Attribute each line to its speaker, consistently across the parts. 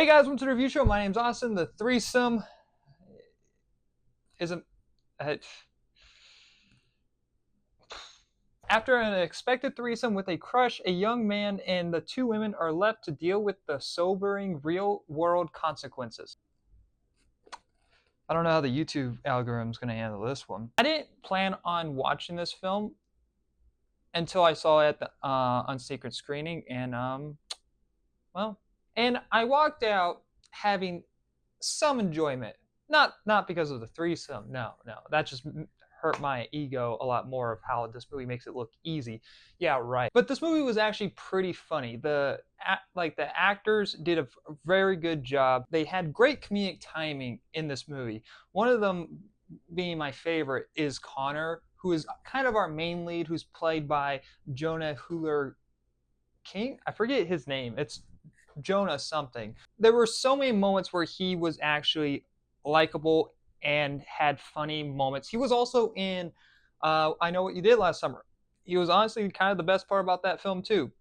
Speaker 1: Hey guys, welcome to the review show. My name's Austin. The threesome isn't. Uh, After an unexpected threesome with a crush, a young man and the two women are left to deal with the sobering real-world consequences. I don't know how the YouTube algorithm is going to handle this one. I didn't plan on watching this film until I saw it at the on secret screening, and well, and I walked out having some enjoyment. Not because of the threesome. No. That just hurt my ego a lot more of how this movie makes it look easy. Yeah, right. But this movie was actually pretty funny. The actors did a very good job. They had great comedic timing in this movie. One of them being my favorite is Connor, who is kind of our main lead, who's played by Jonah Huller King. I forget his name. It's Jonah something. There were so many moments where he was actually likable and had funny moments. He was also in I Know What You Did Last Summer. He was honestly kind of the best part about that film too,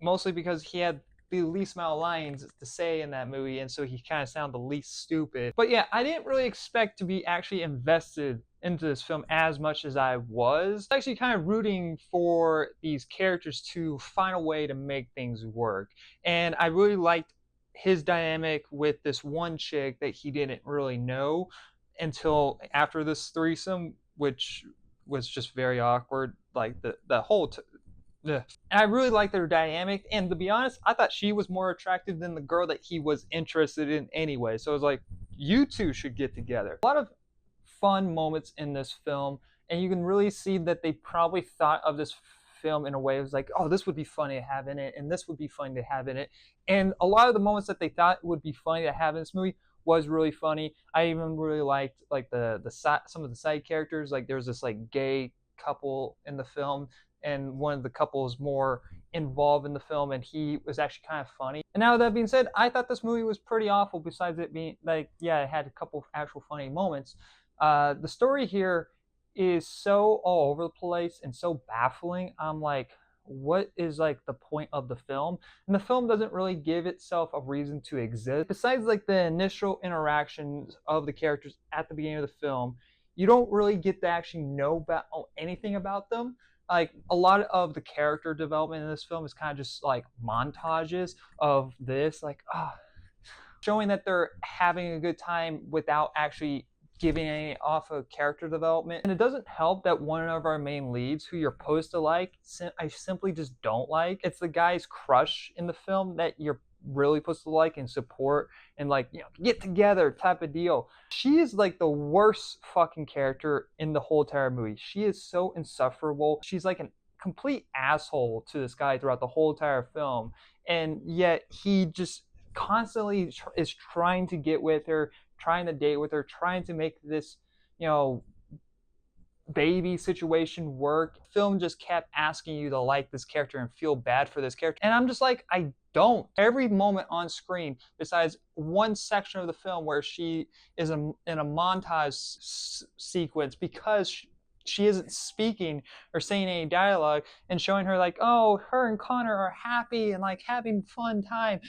Speaker 1: mostly because he had the least amount of lines to say in that movie, and so he kind of sounded the least stupid. But yeah, I didn't really expect to be actually invested into this film as much as I was. Actually kind of rooting for these characters to find a way to make things work. And I really liked his dynamic with this one chick that he didn't really know until after this threesome, which was just very awkward. Like the whole and I really liked their dynamic, and to be honest, I thought she was more attractive than the girl that he was interested in anyway. So I was like, you two should get together. A lot of fun moments in this film, and you can really see that they probably thought of this film in a way. It was like, oh, this would be funny to have in it, and this would be fun to have in it. And a lot of the moments that they thought would be funny to have in this movie was really funny. I even really liked like some of the side characters. Like there was this like gay couple in the film, and one of the couples more involved in the film, and he was actually kind of funny. And now with that being said, I thought this movie was pretty awful, besides it being like, yeah, it had a couple of actual funny moments. The story here is so all over the place and so baffling. I'm like, what is like the point of the film? And the film doesn't really give itself a reason to exist. Besides like the initial interactions of the characters at the beginning of the film, you don't really get to actually know about anything about them. Like a lot of the character development in this film is kind of just like montages of this, like showing that they're having a good time without actually giving any off of character development. And it doesn't help that one of our main leads, who you're supposed to like, I simply just don't like. It's the guy's crush in the film that you're really supposed to like and support and like, you know, get together type of deal. She is like the worst fucking character in the whole entire movie. She is so insufferable. She's like a complete asshole to this guy throughout the whole entire film, and yet he just constantly is trying to get with her, trying to date with her, trying to make this, you know, baby situation work. The film just kept asking you to like this character and feel bad for this character, and I'm just like, I don't. Every moment on screen, besides one section of the film where she is in a montage sequence because she isn't speaking or saying any dialogue, and showing her like, oh, her and Connor are happy and like having fun time.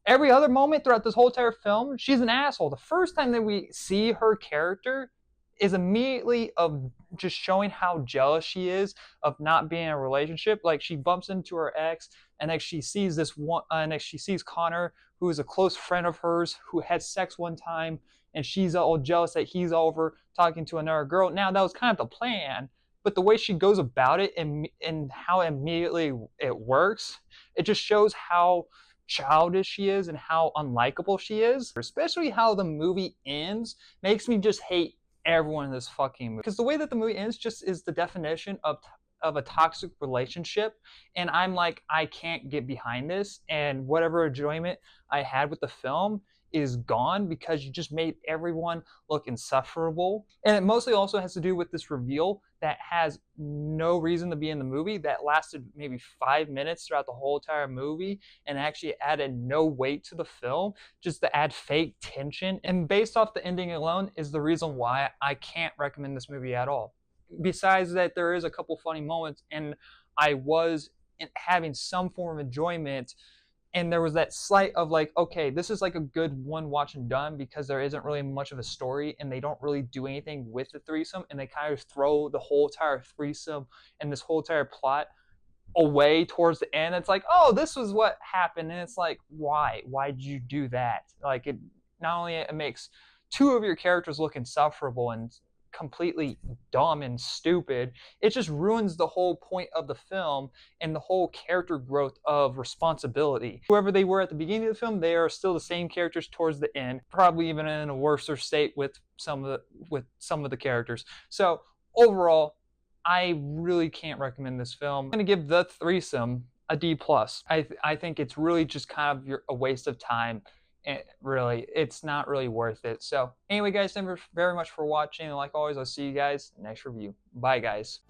Speaker 1: Every other moment throughout this whole entire film, she's an asshole. The first time that we see her character is immediately of just showing how jealous she is of not being in a relationship. Like she bumps into her ex, and like she sees this one, and she sees Connor, who is a close friend of hers, who had sex one time, and she's all jealous that he's over talking to another girl. Now that was kind of the plan, but the way she goes about it and how immediately it works, it just shows how childish she is and how unlikable she is. Especially how the movie ends makes me just hate everyone in this fucking movie, because the way that the movie ends just is the definition of a toxic relationship, and I'm like, I can't get behind this, and whatever enjoyment I had with the film is gone because you just made everyone look insufferable. And it mostly also has to do with this reveal that has no reason to be in the movie, that lasted maybe 5 minutes throughout the whole entire movie, and actually added no weight to the film, just to add fake tension. And based off the ending alone is the reason why I can't recommend this movie at all. Besides that, there is a couple funny moments, and I was having some form of enjoyment and there was that slight of like, okay, this is like a good one watch and done, because there isn't really much of a story and they don't really do anything with the threesome, and they kind of throw the whole entire threesome and this whole entire plot away towards the end. It's like, oh, this was what happened, and it's like, why did you do that? Like, it not only it makes two of your characters look insufferable and completely dumb and stupid, it just ruins the whole point of the film and the whole character growth of responsibility. Whoever they were at the beginning of the film, they are still the same characters towards the end, probably even in a worse state with some of the characters. So overall, I really can't recommend this film. I'm going to give The Threesome a D+. I think it's really just kind of a waste of time. And really, it's not really worth it. So anyway, guys, thank you very much for watching. And like always, I'll see you guys next review. Bye, guys.